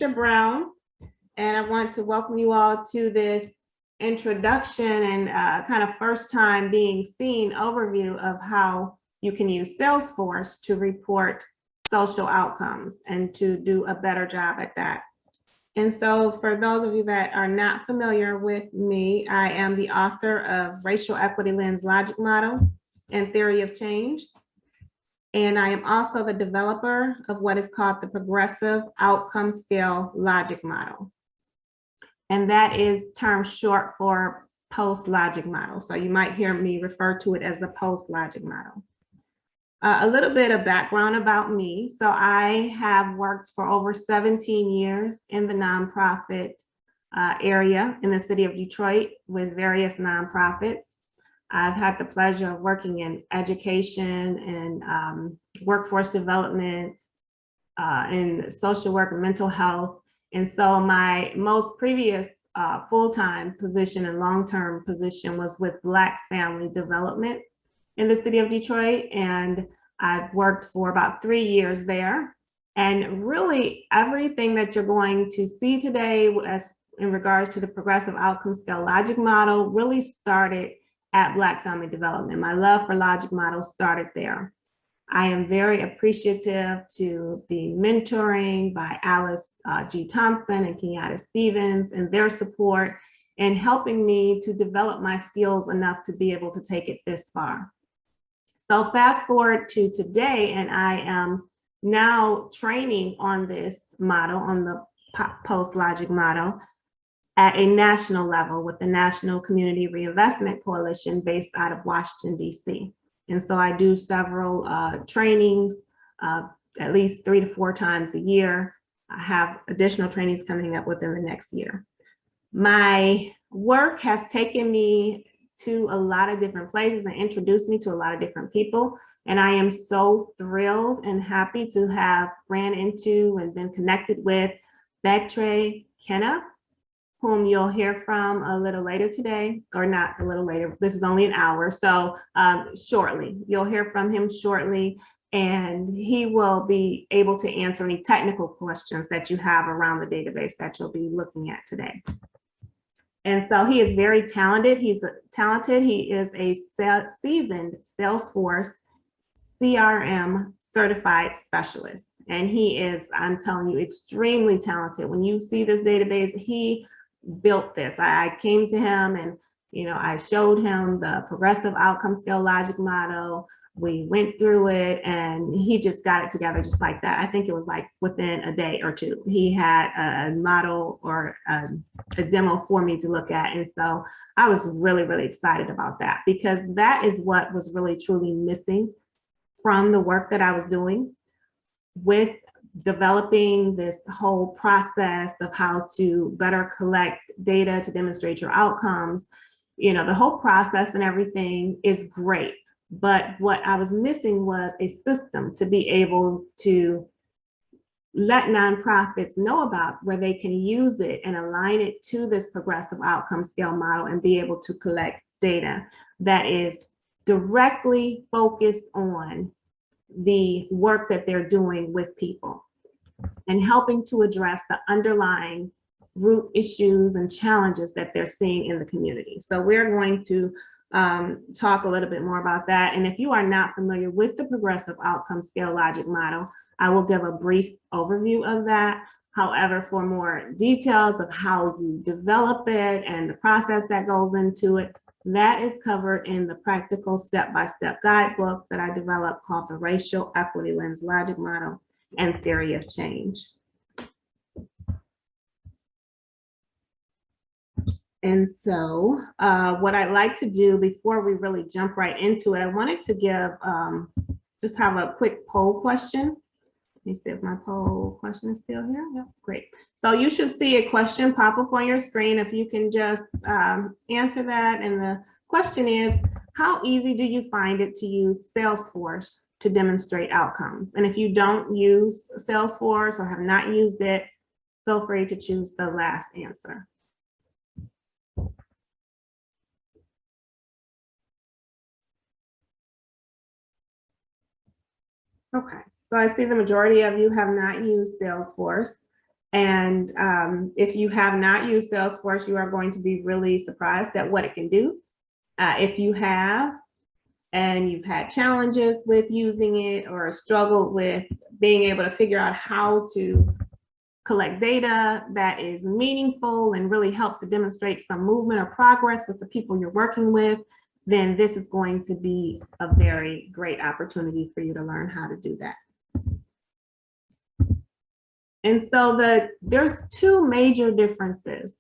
Quisha Brown, and I want to welcome you all to this introduction and kind of first time being seen overview of how you can use Salesforce to report social outcomes and to do a better job at that. And so for those of you that are not familiar with me, I am the author of Racial Equity Lens Logic Model and Theory of Change. And I am also the developer of what is called the Progressive Outcome Scale Logic Model. And that is termed short for POS Logic Model. So you might hear me refer to it as the POS Logic Model. A little bit of background about me. So I have worked for over 17 years in the nonprofit area in the city of Detroit with various nonprofits. I've had the pleasure of working in education and workforce development, in social work and mental health. And so my most previous full-time position and long-term position was with Black family development in the city of Detroit. And I've worked for about 3 years there. And really everything that you're going to see today as in regards to the Progressive Outcome Scale Logic Model really started at Black family development. My love for logic models started there. I am very appreciative to the mentoring by Alice G. Thompson and Kenna Stevens and their support in helping me to develop my skills enough to be able to take it this far. So fast forward to today, and I am now training on this model, on the POS Logic Model, at a national level with the National Community Reinvestment Coalition based out of Washington, D.C. And so I do several trainings, at least 3 to 4 times a year. I have additional trainings coming up within the next year. My work has taken me to a lot of different places and introduced me to a lot of different people. And I am so thrilled and happy to have ran into and been connected with Betre, Kenna, whom you'll hear from a little later today, or not a little later, this is only an hour, so shortly. You'll hear from him shortly, and he will be able to answer any technical questions that you have around the database that you'll be looking at today. And so he is very talented. He's talented. He is a seasoned Salesforce CRM certified specialist. And he is, I'm telling you, extremely talented. When you see this database, he built this. I came to him and, I showed him the Progressive Outcome Scale Logic Model. We went through it and he just got it together just like that. I think it was like within a day or two. He had a model or a demo for me to look at. And so I was really, really excited about that, because that is what was really truly missing from the work that I was doing with developing this whole process of how to better collect data to demonstrate your outcomes. The whole process and everything is great, but what I was missing was a system to be able to let nonprofits know about where they can use it and align it to this progressive outcome scale model and be able to collect data that is directly focused on the work that they're doing with people and helping to address the underlying root issues and challenges that they're seeing in the community. So we're going to talk a little bit more about that. And if you are not familiar with the Progressive Outcome Scale Logic Model, I will give a brief overview of that. However, for more details of how you develop it and the process that goes into it, that is covered in the practical step-by-step guidebook that I developed called the Racial Equity Lens Logic Model and Theory of Change. And so what I'd like to do before we really jump right into it, I wanted to give, just have a quick poll question. Let me see if my poll question is still here. Yep, great. So you should see a question pop up on your screen. If you can just answer that. And the question is, how easy do you find it to use Salesforce to demonstrate outcomes? And if you don't use Salesforce or have not used it, feel free to choose the last answer. Okay, so I see the majority of you have not used Salesforce. And if you have not used Salesforce, you are going to be really surprised at what it can do. If you have, and you've had challenges with using it or struggled with being able to figure out how to collect data that is meaningful and really helps to demonstrate some movement or progress with the people you're working with, then this is going to be a very great opportunity for you to learn how to do that. And so there's two major differences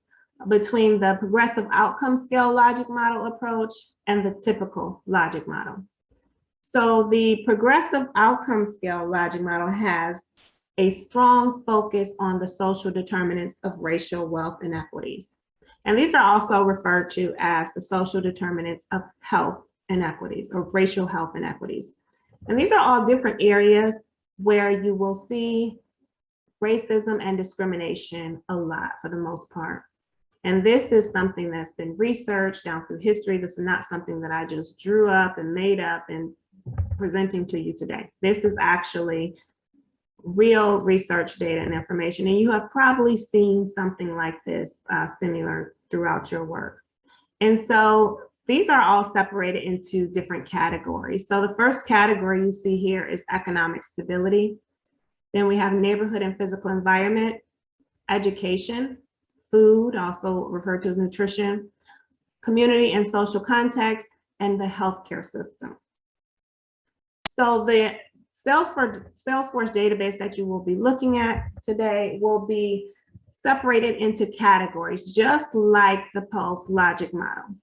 between the progressive outcome scale logic model approach and the typical logic model. So the progressive outcome scale logic model has a strong focus on the social determinants of racial wealth inequities. And these are also referred to as the social determinants of health inequities or racial health inequities. And these are all different areas where you will see racism and discrimination a lot for the most part. And this is something that's been researched down through history. This is not something that I just drew up and made up and presenting to you today. This is actually real research data and information. And you have probably seen something like this similar throughout your work. And so these are all separated into different categories. So the first category you see here is economic stability. Then we have neighborhood and physical environment, education, food, also referred to as nutrition, community and social context, and the healthcare system. So the Salesforce database that you will be looking at today will be separated into categories, just like the POS Logic Model.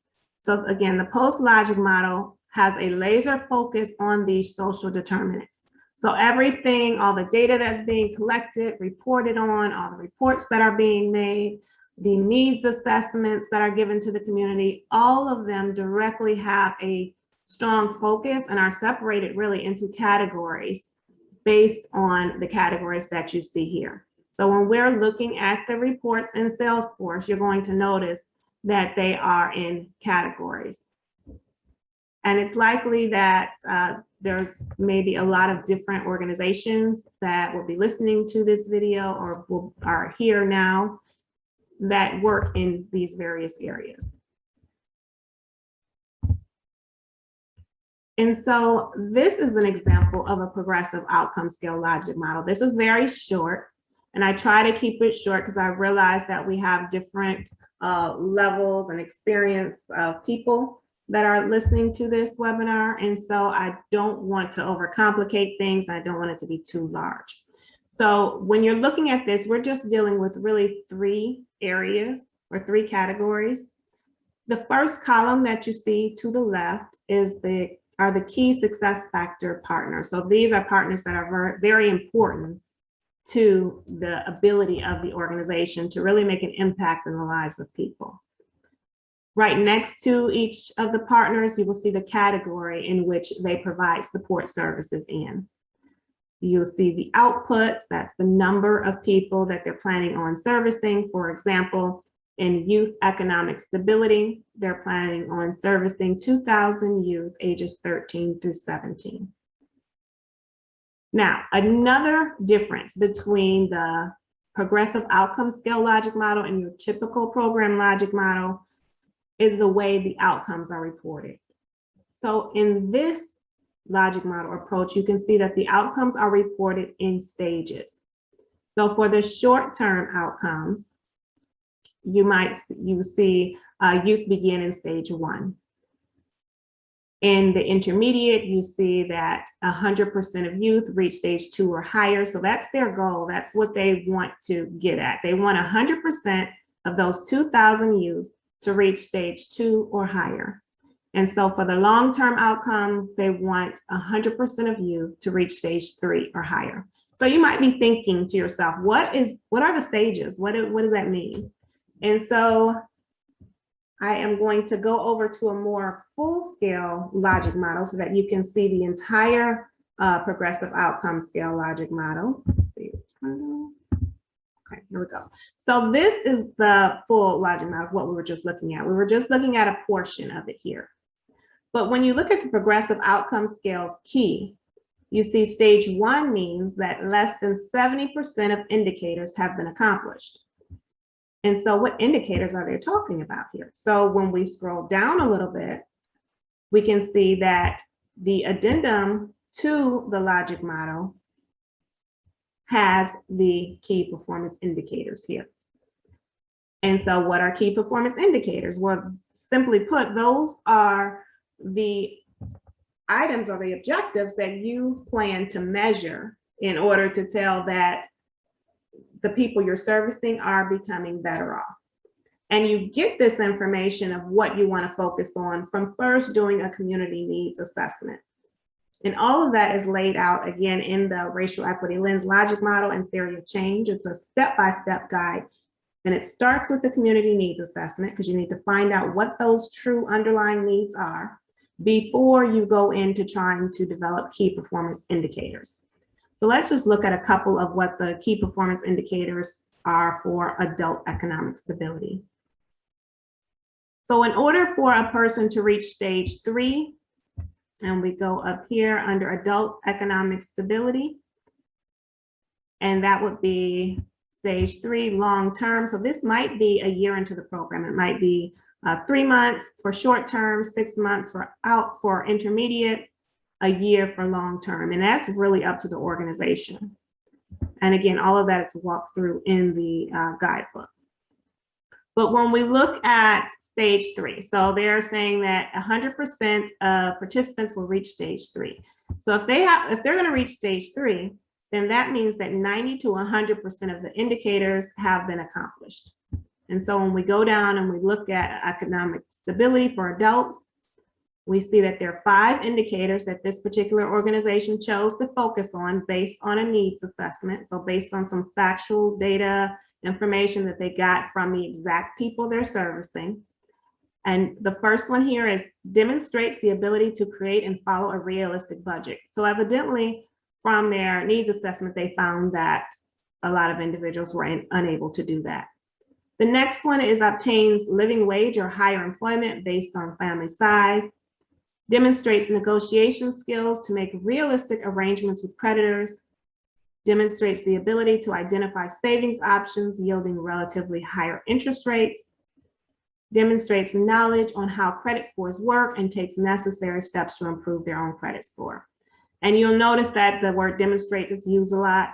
So again, the POS Logic Model has a laser focus on these social determinants. So everything, all the data that's being collected, reported on, all the reports that are being made, the needs assessments that are given to the community, all of them directly have a strong focus and are separated really into categories based on the categories that you see here. So when we're looking at the reports in Salesforce, you're going to notice that they are in categories. And it's likely that there's maybe a lot of different organizations that will be listening to this video or are here now that work in these various areas. And so this is an example of a progressive outcome scale logic model. This is very short, and I try to keep it short because I realize that we have different levels and experience of people that are listening to this webinar. And so I don't want to overcomplicate things. I don't want it to be too large. So when you're looking at this, we're just dealing with really three areas or three categories. The first column that you see to the left are the key success factor partners. So these are partners that are very important to the ability of the organization to really make an impact in the lives of people. Right next to each of the partners, you will see the category in which they provide support services in. You'll see the outputs, that's the number of people that they're planning on servicing. For example, in youth economic stability, they're planning on servicing 2,000 youth ages 13 through 17. Now, another difference between the progressive outcome scale logic model and your typical program logic model is the way the outcomes are reported. So in this logic model approach, you can see that the outcomes are reported in stages. So for the short-term outcomes, you see youth begin in stage 1. In the intermediate, you see that 100% of youth reach stage 2 or higher. So that's their goal. That's what they want to get at. They want 100% of those 2,000 youth to reach stage 2 or higher. And so for the long-term outcomes, they want 100% of youth to reach stage 3 or higher. So you might be thinking to yourself, what are the stages? What does that mean? And so I am going to go over to a more full-scale logic model so that you can see the entire progressive outcome scale logic model. Let's see. Okay, here we go. So this is the full logic model of what we were just looking at. We were just looking at a portion of it here. But when you look at the progressive outcome scales key, You see stage 1 means that less than 70% of indicators have been accomplished. And so what indicators are they talking about here? So when we scroll down a little bit, we can see that the addendum to the logic model has the key performance indicators here. And so what are key performance indicators? Well, simply put, those are the items or the objectives that you plan to measure in order to tell that the people you're servicing are becoming better off. And you get this information of what you want to focus on from first doing a community needs assessment. And all of that is laid out again in the racial equity lens logic model and theory of change. It's a step-by-step guide. And it starts with the community needs assessment because you need to find out what those true underlying needs are before you go into trying to develop key performance indicators. So let's just look at a couple of what the key performance indicators are for adult economic stability. So in order for a person to reach stage 3, and we go up here under adult economic stability, and that would be stage 3 long term. So this might be a year into the program. It might be 3 months for short term, 6 months for intermediate, a year for long term. And that's really up to the organization. And again, all of that is walked through in the guidebook. But when we look at stage 3, so they're saying that 100% of participants will reach stage 3. So if they're going to reach stage 3, then that means that 90 to 100% of the indicators have been accomplished. And so when we go down and we look at economic stability for adults, we see that there are 5 indicators that this particular organization chose to focus on based on a needs assessment. So based on some factual data, information that they got from the exact people they're servicing. And the first one here is demonstrates the ability to create and follow a realistic budget. So evidently from their needs assessment, they found that a lot of individuals were unable to do that. The next one is obtains living wage or higher employment based on family size, demonstrates negotiation skills to make realistic arrangements with creditors, demonstrates the ability to identify savings options yielding relatively higher interest rates, demonstrates knowledge on how credit scores work and takes necessary steps to improve their own credit score. And you'll notice that the word demonstrate is used a lot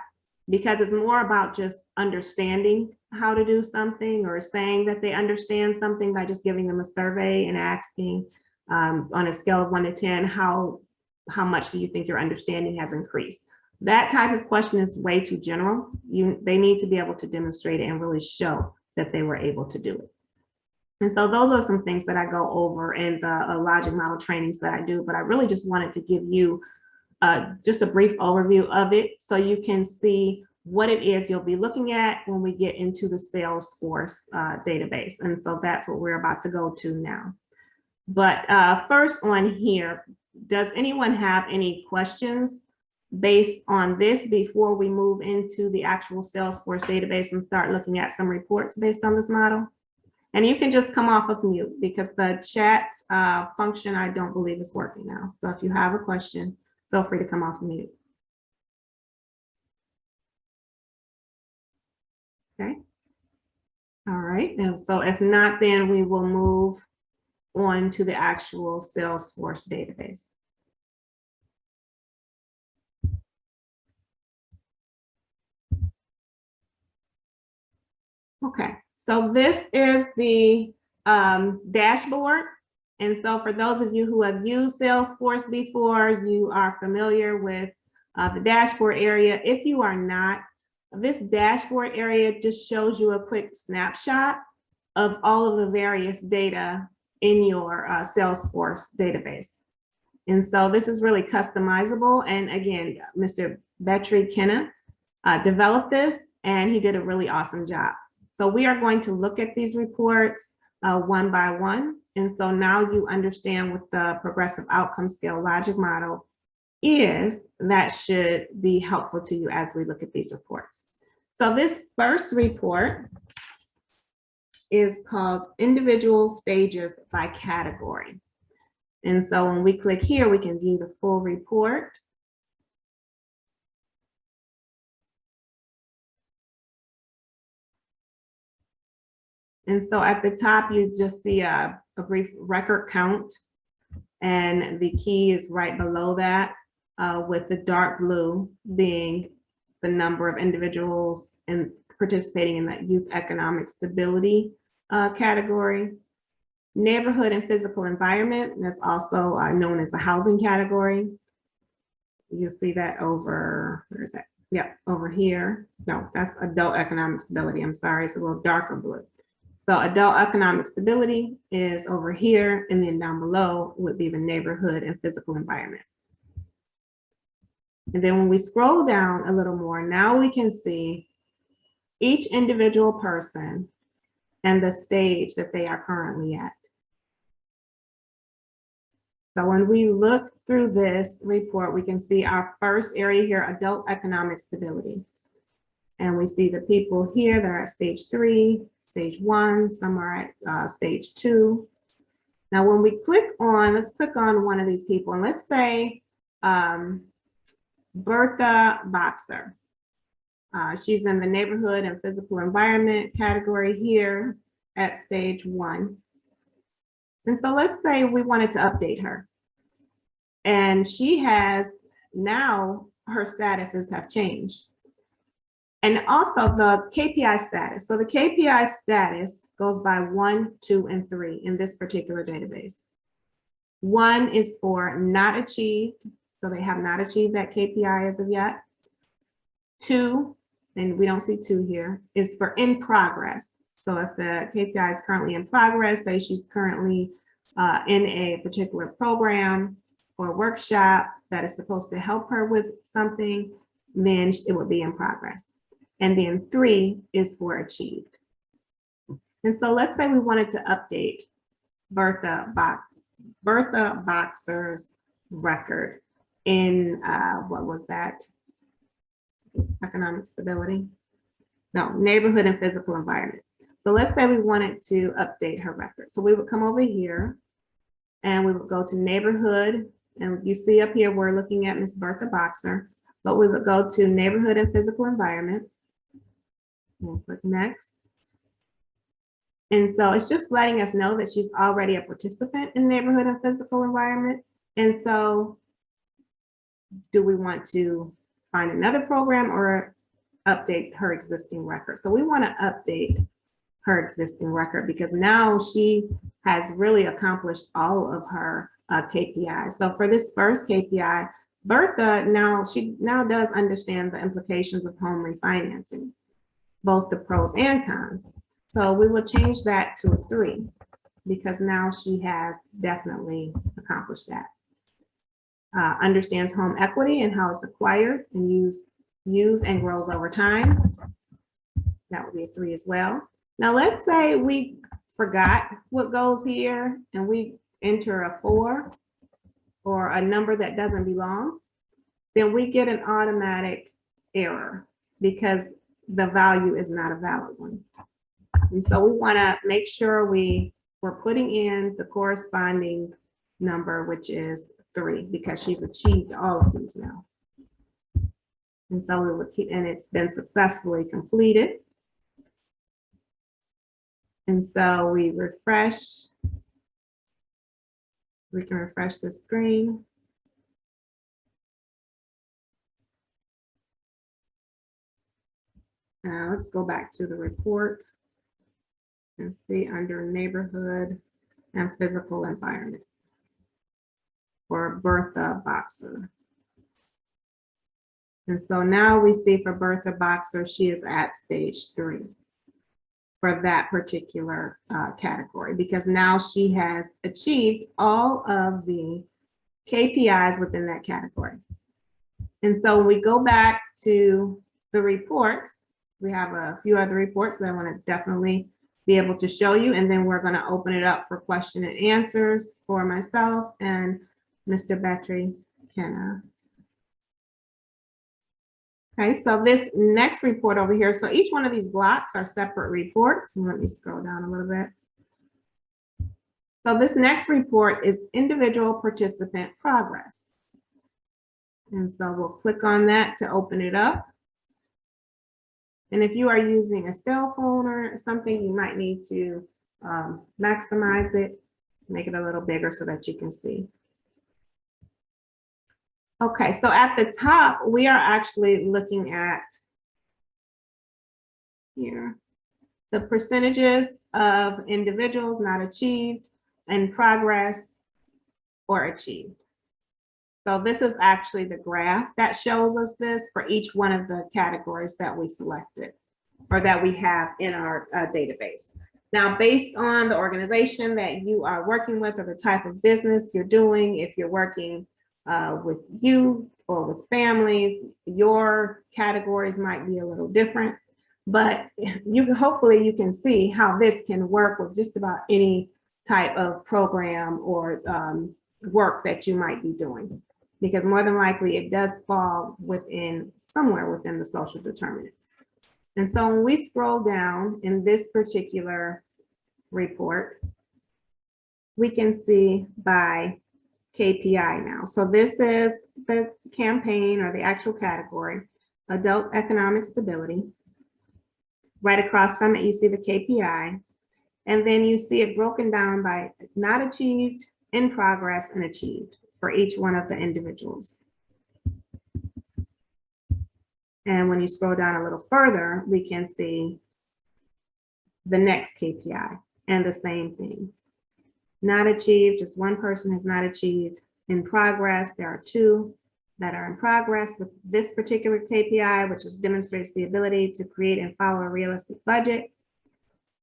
because it's more about just understanding how to do something or saying that they understand something by just giving them a survey and asking on a scale of 1 to 10, how much do you think your understanding has increased? That type of question is way too general. They need to be able to demonstrate it and really show that they were able to do it. And so those are some things that I go over in the logic model trainings that I do, but I really just wanted to give you just a brief overview of it so you can see what it is you'll be looking at when we get into the Salesforce database. And so that's what we're about to go to now. But first on here, does anyone have any questions based on this before we move into the actual Salesforce database and start looking at some reports based on this model? And you can just come off of mute because the chat function, I don't believe is working now. So if you have a question, feel free to come off mute. Okay. All right. And so if not, then we will move on to the actual Salesforce database. Okay, so this is the dashboard. And so for those of you who have used Salesforce before, you are familiar with the dashboard area. If you are not, this dashboard area just shows you a quick snapshot of all of the various data in your Salesforce database. And so this is really customizable. And again, Mr. Betre, Kenna developed this, and he did a really awesome job. So we are going to look at these reports one by one. And so now you understand what the progressive outcome scale logic model is. That should be helpful to you as we look at these reports. So this first report is called individual stages by category. And so when we click here, we can view the full report. And so at the top, you just see a brief record count. And the key is right below that, with the dark blue being the number of individuals and participating in that youth economic stability category. Neighborhood and physical environment, that's also known as the housing category. You'll see that over, where is that? Yeah, over here. No, that's adult economic stability. I'm sorry, it's a little darker blue. So adult economic stability is over here, and then down below would be the neighborhood and physical environment. And then when we scroll down a little more, now we can see each individual person and the stage that they are currently at. So when we look through this report, we can see our first area here, adult economic stability. And we see the people here that are at stage 3, stage 1, some are at stage 2. Now, when we click on, let's click on one of these people, and let's say Bertha Boxer. She's in the neighborhood and physical environment category here at stage 1. And so let's say we wanted to update her. And she has, now her statuses have changed. And also the KPI status. So the KPI status goes by 1, 2, and 3 in this particular database. 1 is for not achieved. So they have not achieved that KPI as of yet. 2, and we don't see 2 here, is for in progress. So if the KPI is currently in progress, say she's currently in a particular program or workshop that is supposed to help her with something, then it would be in progress. And then 3 is for achieved. And so let's say we wanted to update Bertha Boxer's record in, what was that? Economic stability? No, neighborhood and physical environment. So let's say we wanted to update her record. So we would come over here and we would go to neighborhood. And you see up here, we're looking at Miss Bertha Boxer, but we would go to neighborhood and physical environment. We'll click next. And so it's just letting us know that she's already a participant in neighborhood and physical environment. And so do we want to find another program or update her existing record? So we want to update her existing record because now she has really accomplished all of her KPIs. So for this first KPI, Bertha she now does understand the implications of home refinancing, both the pros and cons. So we will change that to a 3 because now she has definitely accomplished that. Understands home equity and how it's acquired and used and grows over time. That would be a 3 as well. Now let's say we forgot what goes here and we enter a 4 or a number that doesn't belong, then we get an automatic error because the value is not a valid one. And so we want to make sure we're putting in the corresponding number, which is 3, because she's achieved all of these now. And so we will keep, and it's been successfully completed. And so we refresh. We can refresh the screen. Let's go back to the report and see under neighborhood and physical environment for Bertha Boxer. And so now we see for Bertha Boxer, she is at stage 3 for that particular category, because now she has achieved all of the KPIs within that category. And so when we go back to the reports, we have a few other reports that I want to definitely be able to show you, and then we're going to open it up for question and answers for myself and Mr. Betre, Kenna. Okay, so this next report over here, so each one of these blocks are separate reports. And let me scroll down a little bit. So this next report is individual participant progress. And so we'll click on that to open it up. And if you are using a cell phone or something, you might need to maximize it, make it a little bigger so that you can see. Okay, so at the top, we are actually looking at here the percentages of individuals not achieved, in progress, or achieved. So this is actually the graph that shows us this for each one of the categories that we selected or that we have in our database. Now, based on the organization that you are working with or the type of business you're doing, if you're working with youth or with families, your categories might be a little different, but hopefully you can see how this can work with just about any type of program or work that you might be doing, because more than likely it does fall within somewhere within the social determinants. And so when we scroll down in this particular report, we can see by KPI now. So this is the campaign or the actual category, adult economic stability. Right across from it, you see the KPI. And then you see it broken down by not achieved, in progress, and achieved for each one of the individuals. And when you scroll down a little further, we can see the next KPI and the same thing. Not achieved, just one person has not achieved. In progress, there are 2 that are in progress with this particular KPI, which demonstrates the ability to create and follow a realistic budget.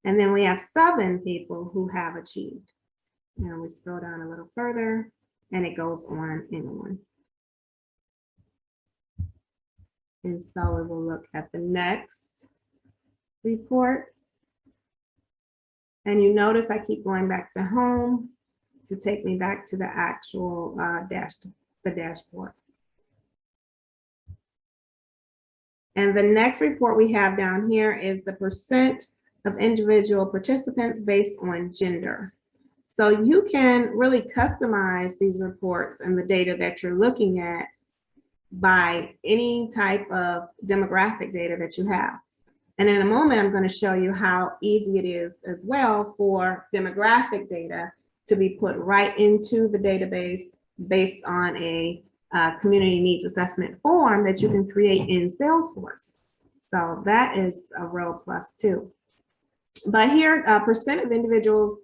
And then we have 7 people who have achieved. Now we scroll down a little further and it goes on and on. And so we will look at the next report. And you notice I keep going back to home to take me back to the actual dashboard. And the next report we have down here is the percent of individual participants based on gender. So you can really customize these reports and the data that you're looking at by any type of demographic data that you have. And in a moment, I'm going to show you how easy it is as well for demographic data to be put right into the database based on a community needs assessment form that you can create in Salesforce. So that is a real plus too. But here, percent of individual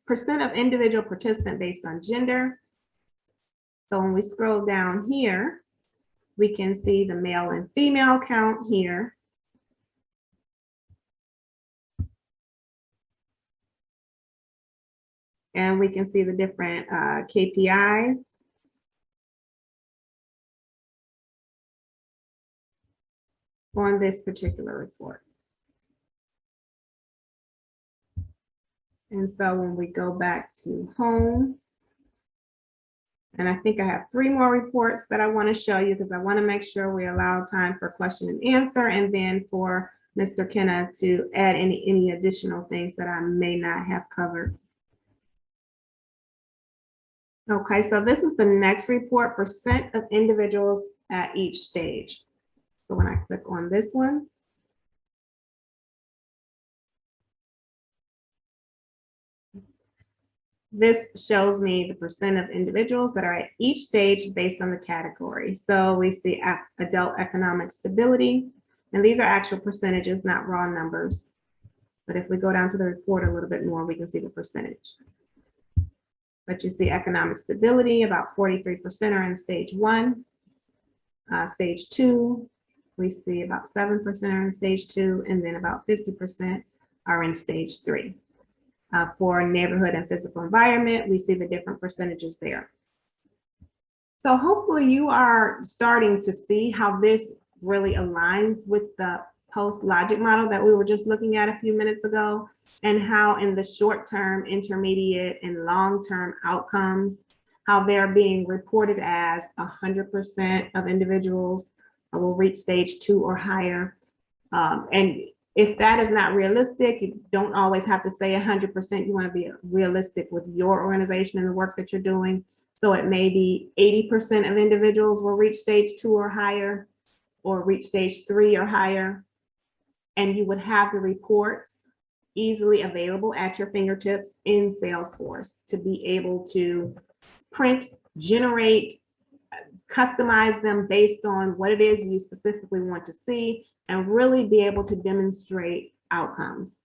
participant based on gender. So when we scroll down here, we can see the male and female count here. And we can see the different KPIs. On this particular report. And so when we go back to home, and I think I have 3 more reports that I want to show you because I want to make sure we allow time for question and answer, and then for Mr. Kenna to add any additional things that I may not have covered. Okay, so this is the next report, percent of individuals at each stage. So when I click on this one, this shows me the percent of individuals that are at each stage based on the category. So we see adult economic stability, and these are actual percentages, not raw numbers. But if we go down to the report a little bit more, we can see the percentage. But you see economic stability, about 43% are in stage 1. Stage 2, we see about 7% are in stage 2, and then about 50% are in stage 3. For neighborhood and physical environment, we see the different percentages there. So hopefully you are starting to see how this really aligns with the POS Logic Model that we were just looking at a few minutes ago, and how in the short-term, intermediate, and long-term outcomes, how they're being reported as 100% of individuals will reach stage 2 or higher. And if that is not realistic, you don't always have to say 100%. You want to be realistic with your organization and the work that you're doing. So it may be 80% of individuals will reach stage 2 or higher, or reach stage 3 or higher. and you would have the reports easily available at your fingertips in Salesforce to be able to print, generate, customize them based on what it is you specifically want to see, and really be able to demonstrate outcomes.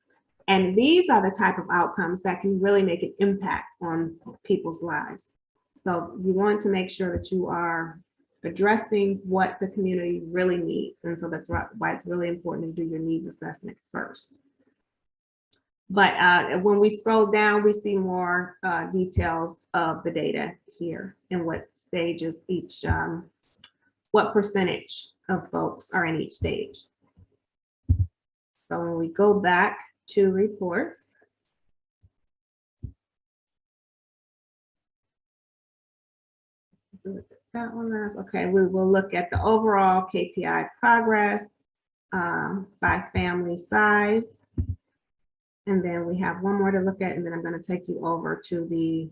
And these are the type of outcomes that can really make an impact on people's lives. So you want to make sure that you are addressing what the community really needs. And so that's why it's really important to do your needs assessment first. But when we scroll down, we see more details of the data here and what stages each, what percentage of folks are in each stage. So when we go back to reports, that one last, okay, we will look at the overall KPI progress by family size. And then we have one more to look at, and then I'm going to take you over to the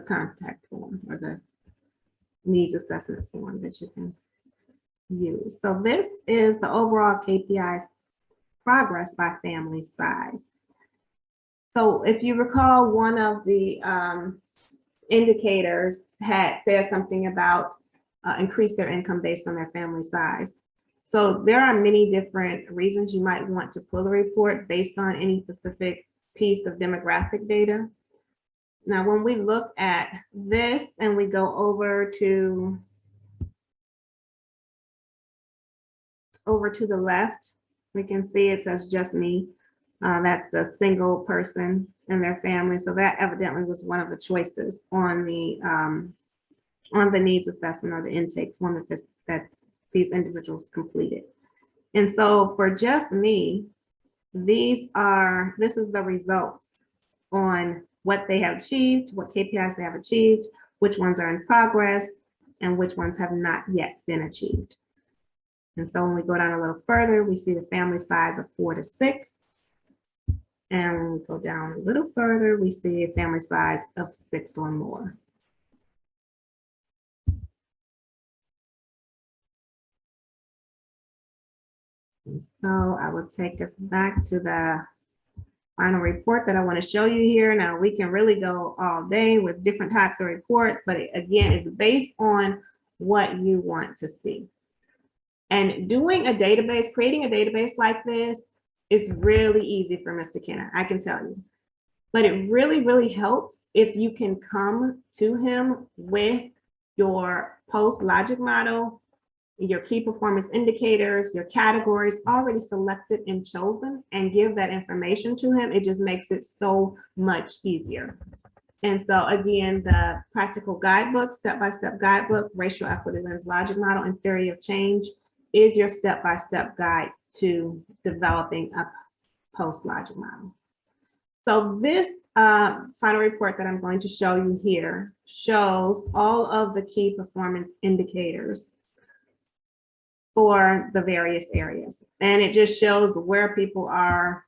contact form or the needs assessment form that you can use. So this is the overall KPIs progress by family size. So if you recall, one of the indicators had said something about increase their income based on their family size. So there are many different reasons you might want to pull a report based on any specific piece of demographic data. Now, when we look at this and we go over to the left, we can see it says just me. That's a single person and their family. So that evidently was one of the choices on the needs assessment or the intake form that these individuals completed. And so for just me, this is the results on what they have achieved, what KPIs they have achieved, which ones are in progress, and which ones have not yet been achieved. And so when we go down a little further, we see the family size of 4 to 6. And when we go down a little further, we see a family size of 6 or more. And so I will take us back to the final report that I want to show you here. Now we can really go all day with different types of reports, but again, it's based on what you want to see. And doing a database, creating a database like this is really easy for Mr. Kenna, I can tell you. But it really, really helps if you can come to him with your POS Logic Model, your key performance indicators, your categories already selected and chosen, and give that information to him. It just makes it so much easier. And so again, the practical guidebook, step-by-step guidebook, Racial Equity Lens Logic Model and Theory of Change is your step-by-step guide to developing a POS Logic Model. So this final report that I'm going to show you here shows all of the key performance indicators for the various areas. And it just shows where people are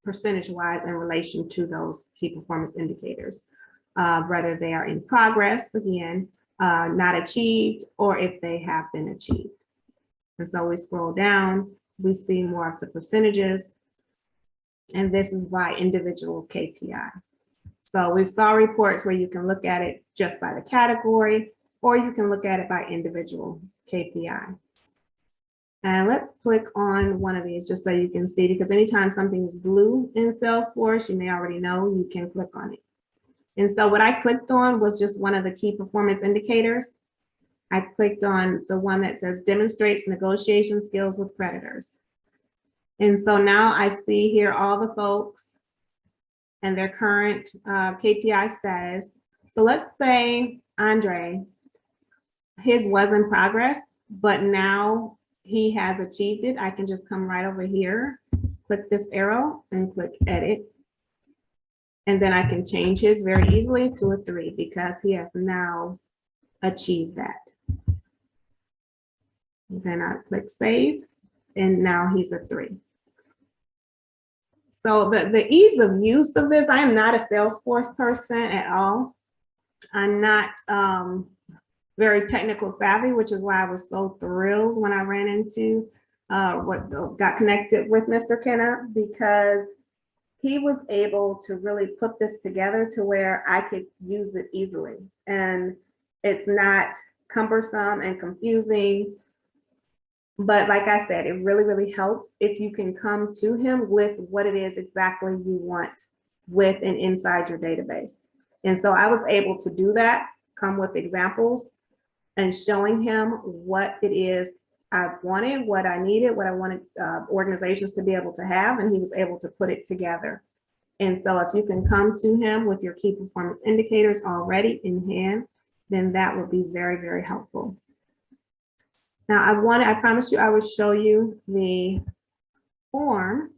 percentage-wise in relation to those key performance indicators, whether they are in progress, again, not achieved, or if they have been achieved. And so we scroll down, we see more of the percentages, and this is by individual KPI. So we saw reports where you can look at it just by the category, or you can look at it by individual KPI. And let's click on one of these just so you can see, because anytime something is blue in Salesforce, you may already know you can click on it. And so what I clicked on was just one of the key performance indicators. I clicked on the one that says demonstrates negotiation skills with creditors. And so now I see here all the folks and their current KPI status. So let's say Andre, his was in progress, but now he has achieved it. I can just come right over here, click this arrow and click edit. And then I can change his very easily to a 3 because he has now achieved that. And then I click save, and now he's a 3. So the ease of use of this, I am not a Salesforce person at all. I'm not very technical savvy, which is why I was so thrilled when I ran into got connected with Mr. Kenna because he was able to really put this together to where I could use it easily. And it's not cumbersome and confusing. But like I said, it really, really helps if you can come to him with what it is exactly you want with and inside your database. And so I was able to do that, come with examples and showing him what it is I wanted, what I needed, what I wanted organizations to be able to have, and he was able to put it together. And so if you can come to him with your key performance indicators already in hand, then that would be very, very helpful. Now I promised you I would show you the form.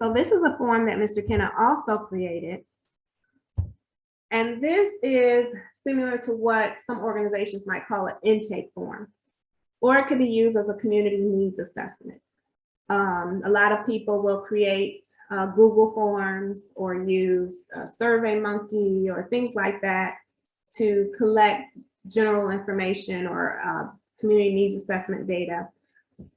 So this is a form that Mr. Kenna also created. And this is similar to what some organizations might call an intake form, or it could be used as a community needs assessment. A lot of people will create Google Forms or use SurveyMonkey or things like that to collect general information or community needs assessment data.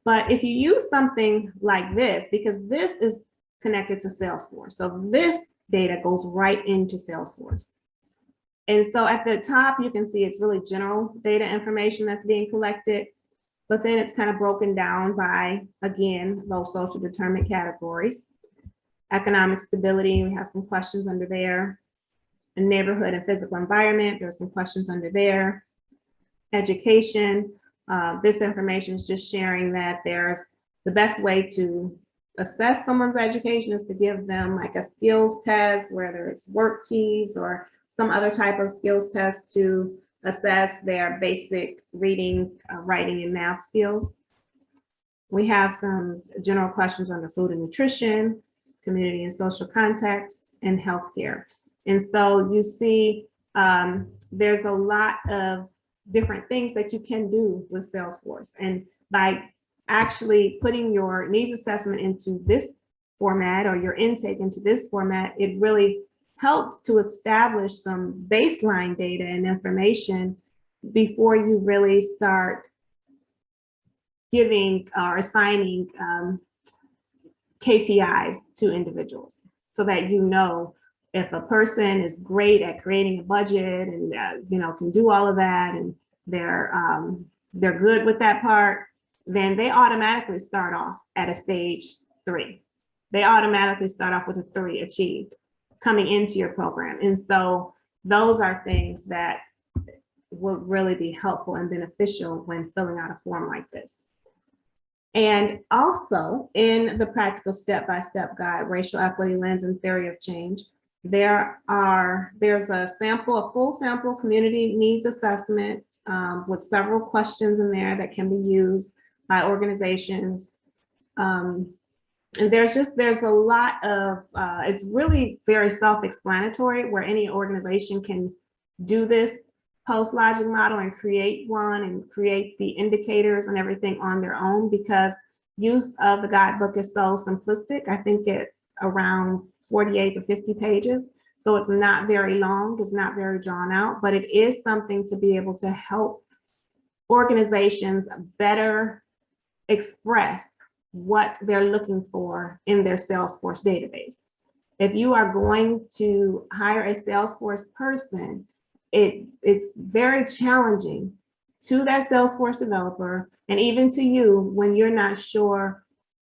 But if you use something like this, because this is connected to Salesforce, so this data goes right into Salesforce. And so at the top, you can see it's really general data information that's being collected, but then it's kind of broken down by, again, those social determinant categories. Economic stability, we have some questions under there. And neighborhood and physical environment, there's some questions under there. Education, this information is just sharing that there's the best way to assess someone's education is to give them like a skills test, whether it's work keys or some other type of skills test to assess their basic reading, writing, and math skills. We have some general questions on the food and nutrition, community and social context, and healthcare. And so you see there's a lot of different things that you can do with Salesforce. And by actually putting your needs assessment into this format or your intake into this format, it really helps to establish some baseline data and information before you really start giving or assigning KPIs to individuals, so that you know if a person is great at creating a budget and can do all of that and they're good with that part, then they automatically start off at a stage 3. They automatically start off with a 3 achieved coming into your program. And so those are things that will really be helpful and beneficial when filling out a form like this. And also in the practical step-by-step guide, Racial Equity Lens and Theory of Change, there's a full sample community needs assessment with several questions in there that can be used by organizations. And there's a lot of, it's really very self-explanatory where any organization can do this POS Logic model and create one and create the indicators and everything on their own, because use of the guidebook is so simplistic. I think it's around 48 to 50 pages. So it's not very long, it's not very drawn out, but it is something to be able to help organizations better express what they're looking for in their Salesforce database. If you are going to hire a Salesforce person, it's very challenging to that Salesforce developer and even to you when you're not sure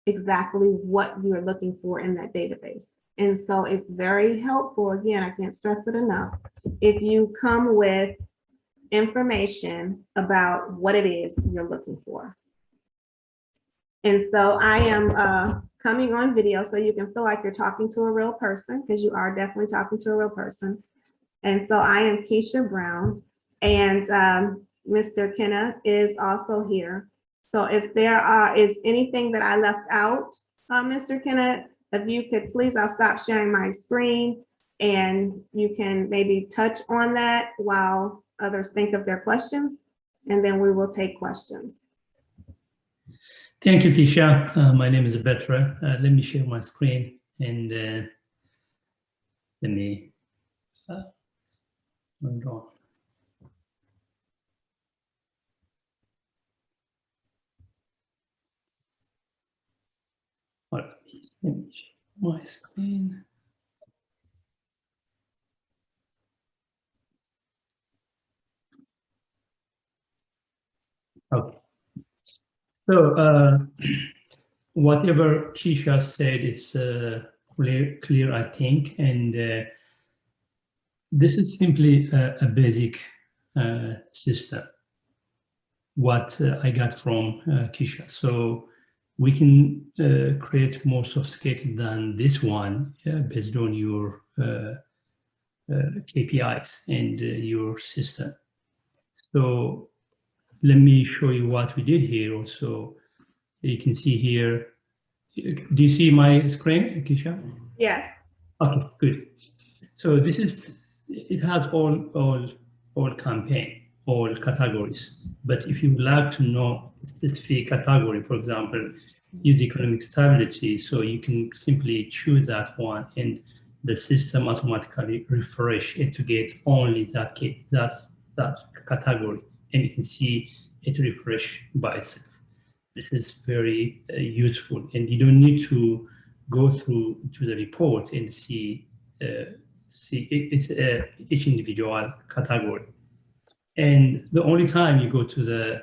exactly what you're looking for in that database. And so it's very helpful, again, I can't stress it enough, if you come with information about what it is you're looking for. And so I am coming on video so you can feel like you're talking to a real person, because you are definitely talking to a real person. And so I am Quisha Brown, and Mr. Kenna is also here. So if there is anything that I left out, Mr. Kenna, if you could please, I'll stop sharing my screen and you can maybe touch on that while others think of their questions, and then we will take questions. Thank you, Quisha. My name is Betre. Let me share my screen and let me hold on. Let me share my screen. Okay. So whatever Quisha said is clear, I think, and this is simply a basic system. What I got from Quisha. So we can create more sophisticated than this one based on your KPIs and your system. So let me show you what we did here. Also, you can see here. Do you see my screen, Quisha? Yes. Okay, good. So this is, it has all campaign, all categories. But if you would like to know a specific category, for example, use economic stability, so you can simply choose that one and the system automatically refresh it to get only that category, and you can see it refresh by itself. This is very useful, and you don't need to go through to the report and see each individual category. And the only time you go to the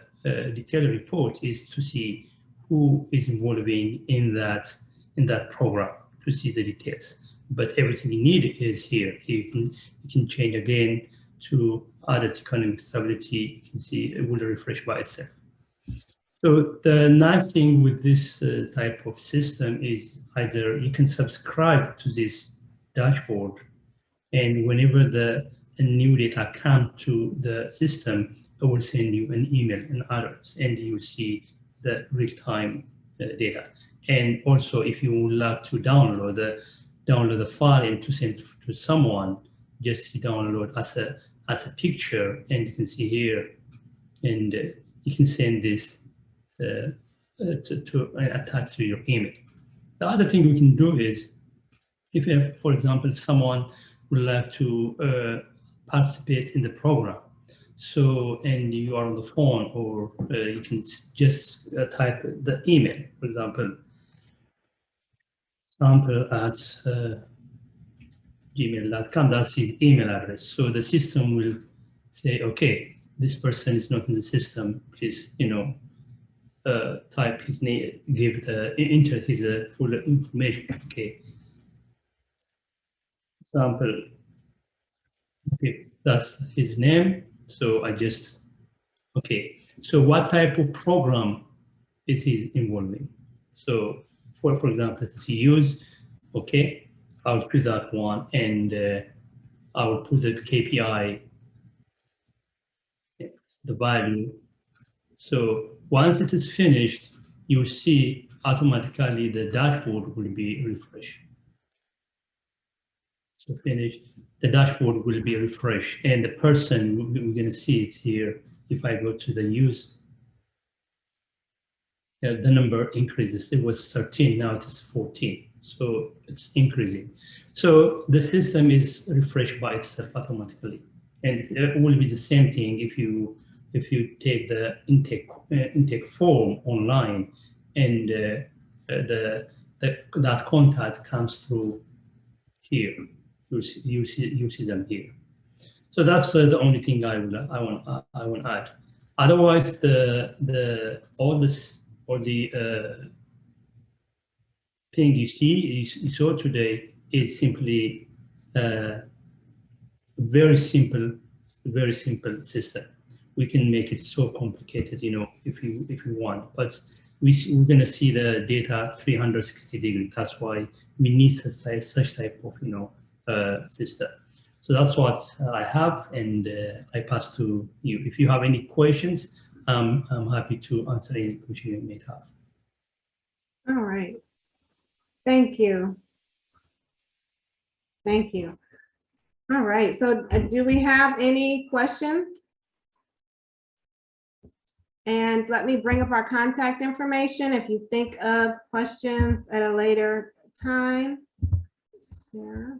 detailed report is to see who is involving in that program, to see the details. But everything you need is here. You can change again to added economic stability. You can see it will refresh by itself. So the nice thing with this type of system is either you can subscribe to this dashboard, and whenever the new data come to the system, it will send you an email and alerts, and you will see the real-time data. And also, if you would like to download the file and to send to someone, just download as a picture, and you can see here, and you can send this to attach to your email. The other thing we can do is, if you have, for example, someone would like to participate in the program, so, and you are on the phone, or you can just type the email, for example, at gmail.com, that's his email address. So the system will say, okay, this person is not in the system, please, type his name, enter his full information. Okay. Example. Okay, that's his name. So I just, okay. So what type of program is he involving? So for example, let's use, okay, I'll choose that one, and I will put the KPI, the value. So once it is finished, you see automatically the dashboard will be refreshed. So finish, the dashboard will be refreshed, and the person, we're going to see it here. If I go to the use, the number increases. It was 13, now it is 14. So it's increasing. So the system is refreshed by itself automatically, and it will be the same thing if you take the intake form online, and that contact comes through here. You see them here. So that's the only thing I want to add. Otherwise, all the thing you saw today is simply very simple system. We can make it so complicated, if you want, but we're going to see the data 360 degrees. That's why we need such type of system. So that's what I have, and I pass to you. If you have any questions, I'm happy to answer any question you may have. All right. Thank you. Thank you. All right. So do we have any questions? And let me bring up our contact information if you think of questions at a later time. Share.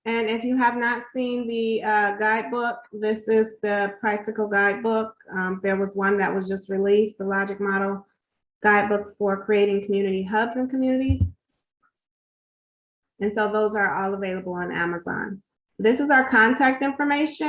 And if you have not seen the guidebook, this is the practical guidebook. There was one that was just released, the Logic Model Guidebook for creating community hubs and communities. And so those are all available on Amazon. This is our contact information.